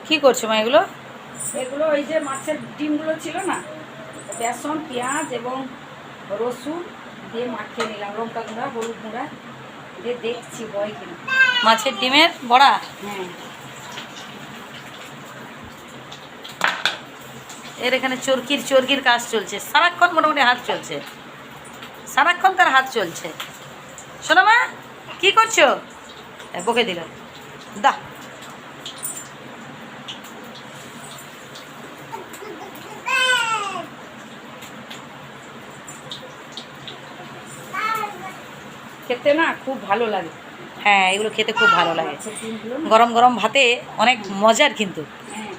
কি করছো মা এগুলো? এগুলো ওই যে মাছের ডিমগুলো ছিল না, বেসন পেঁয়াজ এবং রসুন দিয়ে মাখিয়ে নিলাম, লঙ্কা গুঁড়া হলুদ গুঁড়া দিয়ে দেখছি হয় কিনা। মাছের ডিমের বড়া? হ্যাঁ। এর এখানে চরকির কাজ চলছে, সারাক্ষণ মোটামুটি হাত চলছে, সারাক্ষণ তার হাত চলছে। শোনো মা, কি করছো? বকে দিল, দা। খেতে না খুব ভালো লাগে। হ্যাঁ, এগুলো খেতে খুব ভালো লাগে, মাছের ডিমগুলো না? গরম গরম ভাতে অনেক মজার, কিন্তু হ্যাঁ।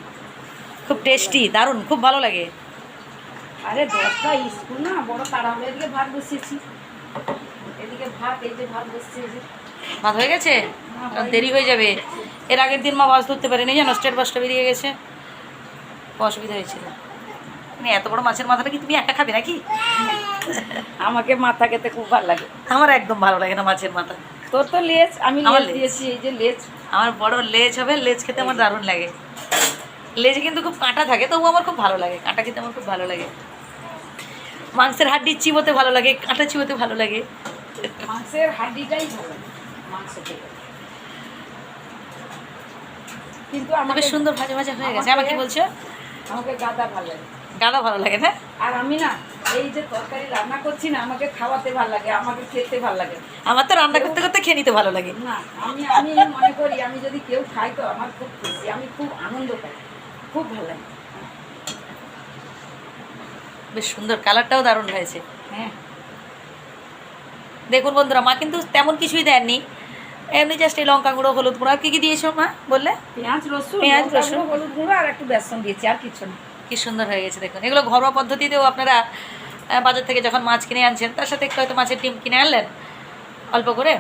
খুব টেস্টি, দারুণ, খুব ভালো লাগে। আরে 10টা স্কুল না, বড় তাড়াহুড়ো। এদিকে ভাত বসিয়েছি, এদিকে ভাত, এই যে ভাত বসছে, এই যে ভাত হয়ে গেছে? দেরি হয়ে যাবে। এর আগের দিন মা বাস ধরতে পারেনি, জানো, স্টেট বাসটা বেরিয়ে গেছে, অসুবিধা হয়েছিল। মানে এত বড় মাছের মাথাটা কি তুমি একা খাবে নাকি? আমাকে মাথা খেতে খুব ভালো লাগে। আমার একদম ভালো লাগে না মাছের মাথা। তোর তো লেজ, আমি আমার লেজ লেজ। দিয়েছি, এই যে লেজ। আমার বড় লেজ হবে, লেজ খেতে আমার দারুণ লাগে। লেজে কিন্তু খুব কাঁটা থাকে, তবু আমার খুব ভালো লাগে, কাঁটা খেতে আমার খুব ভালো লাগে। মাংসের হাড্ডি চিবোতে ভালো লাগে, কাঁটা চিবোতে ভালো লাগে। মাংসের হাড্ডিটাই ভালো মাংস থেকে। কিন্তু তবে আমাকে সুন্দর ভাজা ভাজা হয়ে গেছে। আমার কি বলছো? আমাকে গাদা ভালো লাগে। গাদা ভালো লাগে না? আর আমি না, এই যে তরকারি রান্না করছি না, আমাকে খাওয়াতে ভালো লাগে, আমাকে খেতে ভালো লাগে। আমার তো রান্না করতে করতে খেয়ে নিতে ভালো লাগে। না, আমি আমি মনে করি আমি যদি কেউ খাই তো আমার খুব খুশি, আমি খুব আনন্দ পাই, খুব ভালো লাগে। বেশ সুন্দর, কালারটাও দারুণ হয়েছে। হ্যাঁ। দেখুন বন্ধুরা, মা কিন্তু তেমন কিছুই দেননি, এমনি জাস্ট এই লঙ্কা গুঁড়ো, হলুদ গুঁড়ো। কী কী দিয়েছো মা বললে? পেঁয়াজ রসুন, পেঁয়াজ রসুন, হলুদ গুঁড়ো আর একটু বেসন দিয়েছি, আর কিছু না। কি সুন্দর হয়ে গেছে দেখুন। এগুলো ঘরোয়া পদ্ধতিতেও আপনারা বাজার থেকে যখন মাছ কিনে আনছেন, তার সাথে একটু হয়তো মাছের ডিম কিনে আনলেন অল্প করে,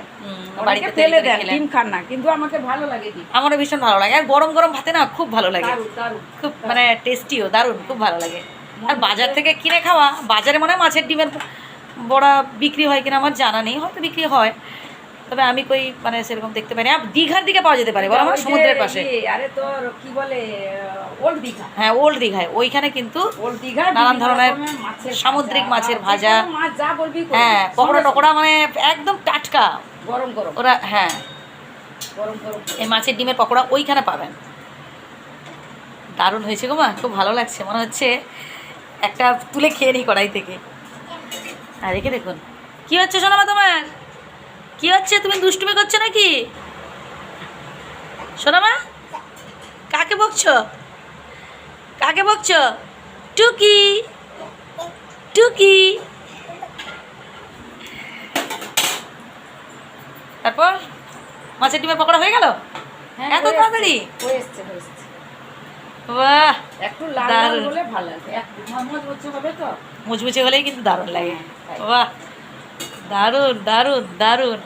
বাড়িতে তৈরি ফেলে করে দেন, খেলেন। ডিম খান না, কিন্তু আমাকে ভালো লাগে ডিম। আমারও ভীষণ ভালো লাগে, আর গরম গরম ভাতে না খুব ভালো লাগে, দারুণ দারুণ। খুব মানে টেস্টিও দারুণ, খুব ভালো লাগে। আর বাজার থেকে কিনে খাওয়া, বাজারে মনে হয় মাছের ডিমের বড়া বিক্রি হয় কিনা আমার জানা নেই, হয়তো বিক্রি হয়, তবে আমি কই মানে সেরকম দেখতে পারি। আর দীঘার দিকে পাওয়া যেতে পারে বলো আমার, সমুদ্রের পাশে। আরে তোর কি বলে, ওল্ড দীঘা। হ্যাঁ, ওল্ড দীঘায়, ওইখানে কিন্তু ওল্ড দীঘা নানান ধরনের সামুদ্রিক মাছের ভাজা, মাছ যা বলবি হ্যাঁ, পকোড়া টকোড়া, মানে একদম টাটকা গরম গরম ওরা। হ্যাঁ, গরম গরম এই মাছের ডিমের পকোড়া ওইখানে পাবেন। দারুণ হয়েছে গো মা, খুব ভালো লাগছে, মনে হচ্ছে একটা তুলে খেয়ে নিই কড়াই থেকে। আর রেখে দেখুন কী হচ্ছে শোনো মা, তোমার কী হচ্ছে? তুমি দুষ্টুমি করছো নাকি শোনো মা? কাকে বকছো? কাকে বকছো? টুকি, টুকি। তারপর মাছের ডিমের পকোড়া হয়ে গেল এত তাড়াতাড়ি? বাহ, একটু লাল লাল দারুণ। হলে ভালো লাগে, একটু মচমচে হবে তো। মুচমুচে হলেই কিন্তু দারুণ লাগে। হ্যাঁ, তাই। বাহ, দারুণ দারুণ দারুণ।